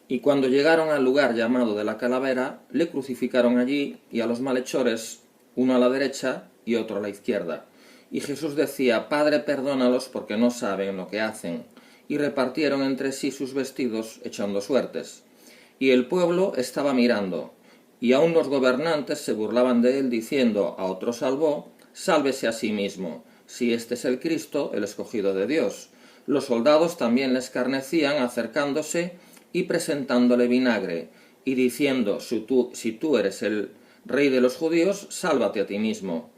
Y cuando llegaron al lugar llamado de la Calavera, le crucificaron allí y a los malhechores, uno a la derecha y otro a la izquierda. Y Jesús decía: Padre, perdónalos porque no saben lo que hacen. Y repartieron entre sí sus vestidos, echando suertes. Y el pueblo estaba mirando, y aun los gobernantes se burlaban de él, diciendo: a otro salvó, sálvese a sí mismo, si este es el Cristo, el escogido de Dios. Los soldados también le escarnecían, acercándose y presentándole vinagre, y diciendo: si tú eres el rey de los judíos, sálvate a ti mismo.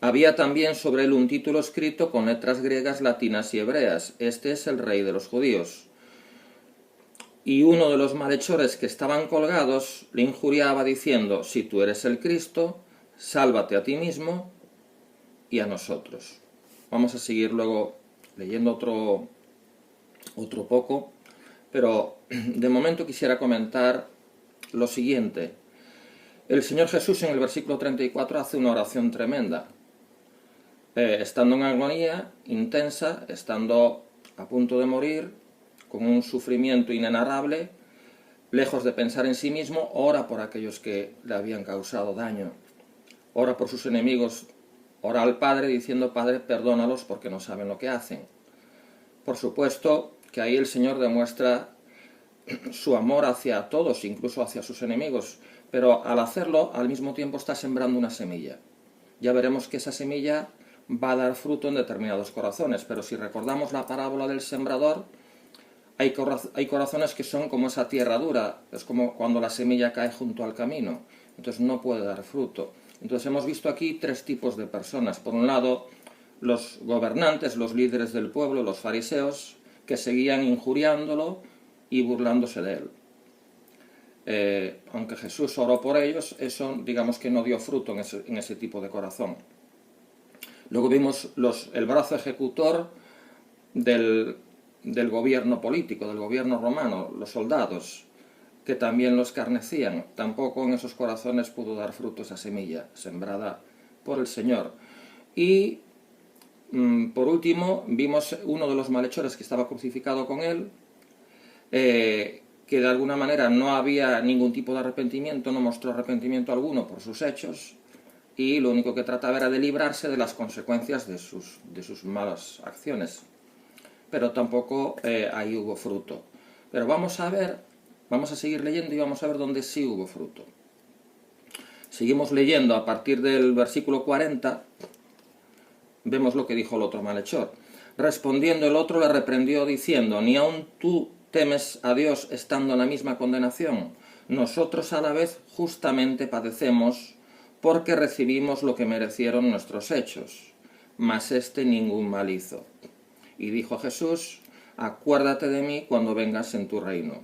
Había también sobre él un título escrito con letras griegas, latinas y hebreas: Este es el rey de los judíos. Y uno de los malhechores que estaban colgados le injuriaba diciendo: si tú eres el Cristo, sálvate a ti mismo y a nosotros. Vamos a seguir luego leyendo otro poco, pero de momento quisiera comentar lo siguiente. El Señor Jesús en el versículo 34 hace una oración tremenda. Estando en agonía intensa, estando a punto de morir, con un sufrimiento inenarrable, lejos de pensar en sí mismo, ora por aquellos que le habían causado daño. Ora por sus enemigos, ora al Padre diciendo: Padre, perdónalos porque no saben lo que hacen. Por supuesto que ahí el Señor demuestra su amor hacia todos, incluso hacia sus enemigos, pero al hacerlo, al mismo tiempo está sembrando una semilla. Ya veremos que esa semilla va a dar fruto en determinados corazones, pero si recordamos la parábola del sembrador, hay corazones que son como esa tierra dura, es como cuando la semilla cae junto al camino, entonces no puede dar fruto. Entonces hemos visto aquí tres tipos de personas. Por un lado, los gobernantes, los líderes del pueblo, los fariseos, que seguían injuriándolo y burlándose de él. Aunque Jesús oró por ellos, eso digamos que no dio fruto en ese tipo de corazón. Luego vimos el brazo ejecutor del gobierno político, del gobierno romano, los soldados, que también los escarnecían. Tampoco en esos corazones pudo dar fruto esa semilla, sembrada por el Señor. Y por último, vimos uno de los malhechores que estaba crucificado con él, que de alguna manera no había ningún tipo de arrepentimiento, no mostró arrepentimiento alguno por sus hechos, y lo único que trataba era de librarse de las consecuencias de sus malas acciones. Pero tampoco ahí hubo fruto. Pero vamos a seguir leyendo y vamos a ver dónde sí hubo fruto. Seguimos leyendo a partir del versículo 40, vemos lo que dijo el otro malhechor. Respondiendo el otro le reprendió diciendo: ¿ni aun tú temes a Dios estando en la misma condenación? Nosotros a la vez justamente padecemos, porque recibimos lo que merecieron nuestros hechos, mas éste ningún mal hizo. Y dijo Jesús: acuérdate de mí cuando vengas en tu reino.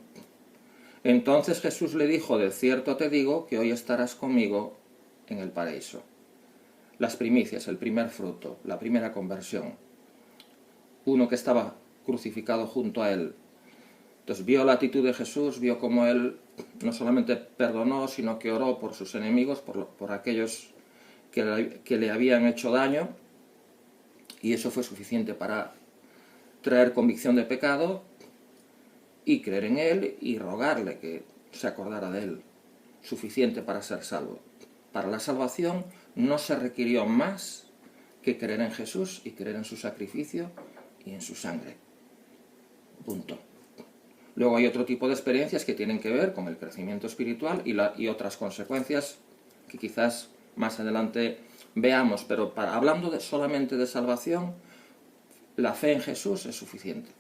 Entonces Jesús le dijo: de cierto te digo que hoy estarás conmigo en el paraíso. Las primicias, el primer fruto, la primera conversión. Uno que estaba crucificado junto a él. Entonces vio la actitud de Jesús, vio cómo él no solamente perdonó, sino que oró por sus enemigos, por aquellos que le habían hecho daño, y eso fue suficiente para traer convicción de pecado y creer en él y rogarle que se acordara de él. Suficiente para ser salvo. Para la salvación no se requirió más que creer en Jesús y creer en su sacrificio y en su sangre. Punto. Luego hay otro tipo de experiencias que tienen que ver con el crecimiento espiritual y otras consecuencias que quizás más adelante veamos, pero hablando solamente de salvación, la fe en Jesús es suficiente,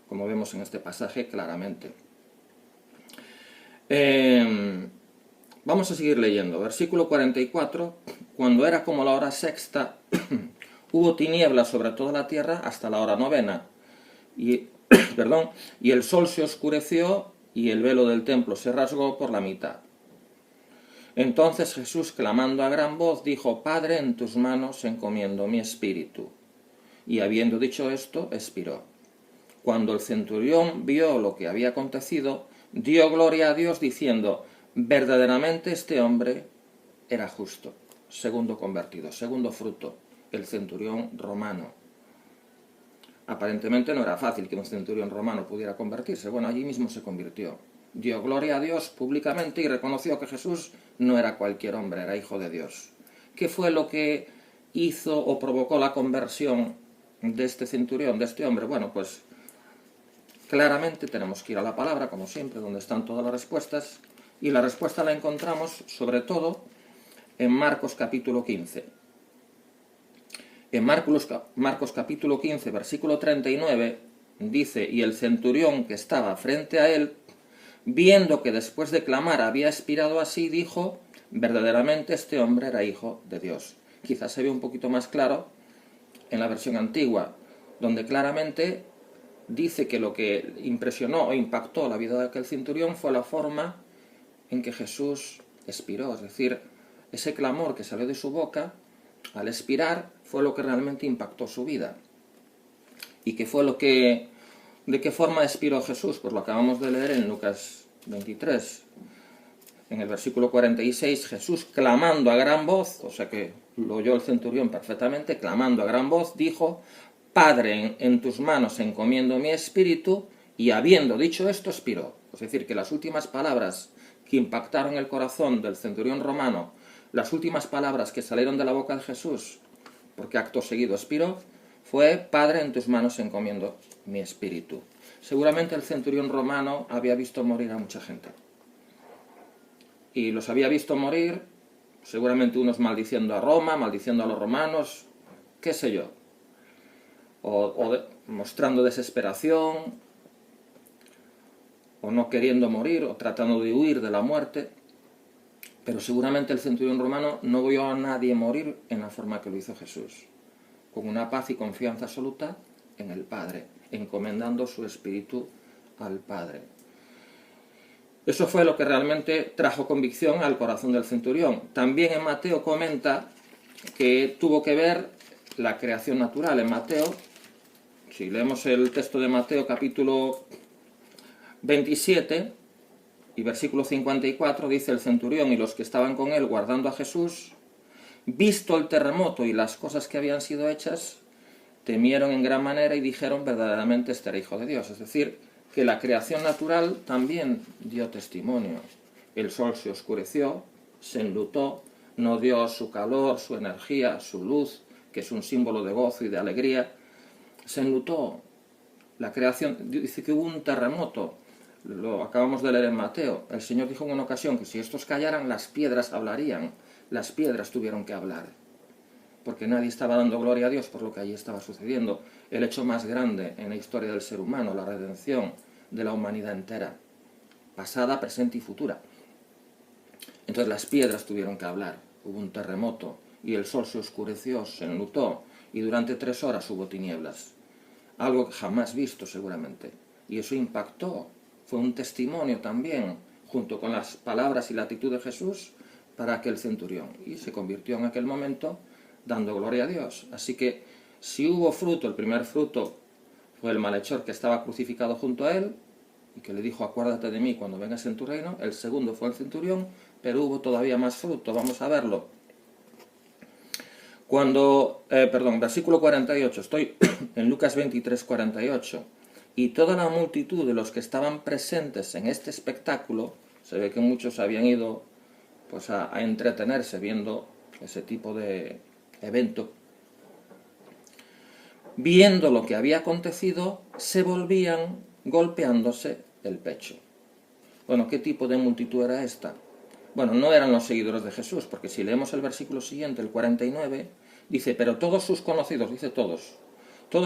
como vemos en este pasaje claramente. Vamos a seguir leyendo. Versículo 44. Cuando era como la hora sexta, hubo tinieblas sobre toda la tierra hasta la hora novena. Y el sol se oscureció y el velo del templo se rasgó por la mitad. Entonces Jesús, clamando a gran voz, dijo: Padre, en tus manos encomiendo mi espíritu. Y habiendo dicho esto, expiró. Cuando el centurión vio lo que había acontecido, dio gloria a Dios diciendo: verdaderamente este hombre era justo. Segundo convertido, segundo fruto, el centurión romano. Aparentemente no era fácil que un centurión romano pudiera convertirse. Bueno, allí mismo se convirtió. Dio gloria a Dios públicamente y reconoció que Jesús no era cualquier hombre, era hijo de Dios. ¿Qué fue lo que hizo o provocó la conversión de este centurión, de este hombre? Bueno, pues claramente tenemos que ir a la palabra, como siempre, donde están todas las respuestas, y la respuesta la encontramos sobre todo en Marcos capítulo 15. En Marcos capítulo 15, versículo 39, dice: y el centurión que estaba frente a él, viendo que después de clamar había expirado así, dijo: verdaderamente este hombre era hijo de Dios. Quizás se ve un poquito más claro en la versión antigua, donde claramente dice que lo que impresionó o impactó la vida de aquel centurión fue la forma en que Jesús expiró, es decir, ese clamor que salió de su boca al expirar fue lo que realmente impactó su vida. ¿Y qué fue de qué forma expiró Jesús? Pues lo acabamos de leer en Lucas 23. En el versículo 46, Jesús, clamando a gran voz, o sea que lo oyó el centurión perfectamente, clamando a gran voz, dijo: Padre, en tus manos encomiendo mi espíritu, y habiendo dicho esto, expiró. Es decir, que las últimas palabras que impactaron el corazón del centurión romano, las últimas palabras que salieron de la boca de Jesús, porque acto seguido expiró, fue: Padre, en tus manos encomiendo mi espíritu. Seguramente el centurión romano había visto morir a mucha gente. Y los había visto morir, seguramente unos maldiciendo a Roma, maldiciendo a los romanos, qué sé yo, mostrando desesperación, o no queriendo morir, o tratando de huir de la muerte. Pero seguramente el centurión romano no vio a nadie morir en la forma que lo hizo Jesús, con una paz y confianza absoluta en el Padre, encomendando su espíritu al Padre. Eso fue lo que realmente trajo convicción al corazón del centurión. También en Mateo comenta que tuvo que ver la creación natural. En Mateo, si leemos el texto de Mateo capítulo 27 y versículo 54, dice: el centurión y los que estaban con él guardando a Jesús, visto el terremoto y las cosas que habían sido hechas, temieron en gran manera y dijeron: verdaderamente este era hijo de Dios. Es decir, que la creación natural también dio testimonio. El sol se oscureció, se enlutó, no dio su calor, su energía, su luz, que es un símbolo de gozo y de alegría. Se enlutó. La creación, dice que hubo un terremoto. Lo acabamos de leer en Mateo. El Señor dijo en una ocasión que si estos callaran, las piedras hablarían. Las piedras tuvieron que hablar, porque nadie estaba dando gloria a Dios por lo que allí estaba sucediendo. El hecho más grande en la historia del ser humano, la redención de la humanidad entera, pasada, presente y futura. Entonces las piedras tuvieron que hablar. Hubo un terremoto y el sol se oscureció, se enlutó, y durante 3 horas hubo tinieblas. Algo que jamás visto seguramente. Y eso impactó. Fue un testimonio también, junto con las palabras y la actitud de Jesús, para aquel centurión. Y se convirtió en aquel momento dando gloria a Dios. Así que si hubo fruto, el primer fruto fue el malhechor que estaba crucificado junto a él y que le dijo: acuérdate de mí cuando vengas en tu reino. El segundo fue el centurión, pero hubo todavía más fruto. Vamos a verlo. Versículo 48, estoy en Lucas 23, 48. Y toda la multitud de los que estaban presentes en este espectáculo, se ve que muchos habían ido pues a entretenerse viendo ese tipo de evento, viendo lo que había acontecido, se volvían golpeándose el pecho. Bueno, ¿qué tipo de multitud era esta? Bueno, no eran los seguidores de Jesús, porque si leemos el versículo siguiente, el 49, dice: pero todos sus conocidos, dice todos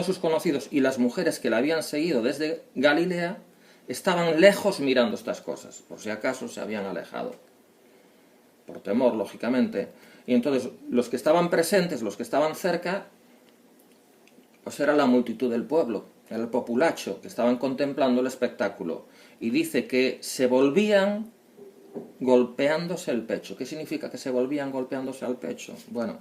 sus conocidos y las mujeres que la habían seguido desde Galilea, estaban lejos mirando estas cosas, por si acaso se habían alejado, por temor, lógicamente. Y entonces los que estaban presentes, los que estaban cerca, pues era la multitud del pueblo, era el populacho, que estaban contemplando el espectáculo. Y dice que se volvían golpeándose el pecho. ¿Qué significa que se volvían golpeándose al pecho? Bueno,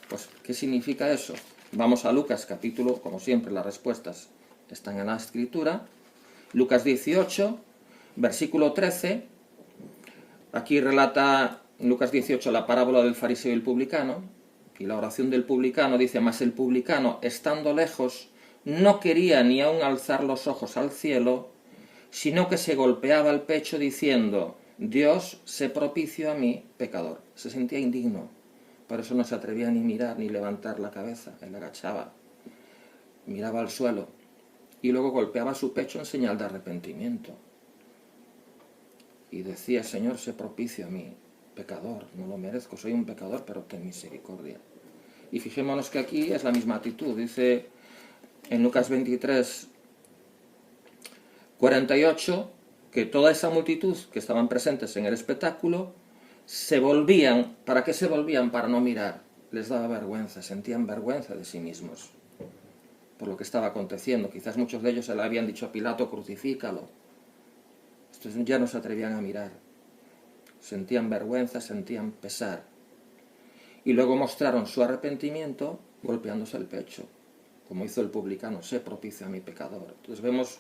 pues ¿qué significa eso? Vamos a Lucas capítulo, como siempre las respuestas están en la escritura. Lucas 18, versículo 13. Aquí relata Lucas 18 la parábola del fariseo y el publicano. Y la oración del publicano dice: mas el publicano, estando lejos, no quería ni aun alzar los ojos al cielo, sino que se golpeaba el pecho diciendo: Dios, sé propicio a mí, pecador. Se sentía indigno, por eso no se atrevía ni mirar ni levantar la cabeza, él agachaba, miraba al suelo y luego golpeaba su pecho en señal de arrepentimiento. Y decía: Señor, sé propicio a mí, pecador, no lo merezco, soy un pecador, pero ten misericordia. Y fijémonos que aquí es la misma actitud. Dice en Lucas 23, 48, que toda esa multitud que estaban presentes en el espectáculo se volvían. ¿Para qué se volvían? Para no mirar. Les daba vergüenza, sentían vergüenza de sí mismos por lo que estaba aconteciendo. Quizás muchos de ellos se le habían dicho a Pilato: crucifícalo. Estos ya no se atrevían a mirar. Sentían vergüenza, sentían pesar. Y luego mostraron su arrepentimiento golpeándose el pecho, como hizo el publicano: sé propicio a mi pecador. Entonces vemos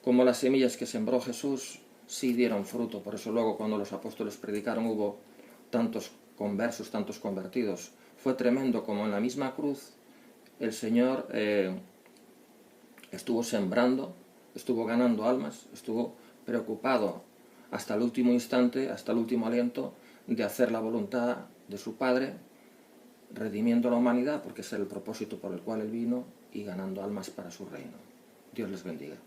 cómo las semillas que sembró Jesús sí dieron fruto. Por eso luego, cuando los apóstoles predicaron, hubo tantos conversos, tantos convertidos. Fue tremendo como en la misma cruz el Señor estuvo sembrando, estuvo ganando almas, estuvo preocupado hasta el último instante, hasta el último aliento, de hacer la voluntad de su Padre, redimiendo a la humanidad, porque es el propósito por el cual Él vino, y ganando almas para su reino. Dios les bendiga.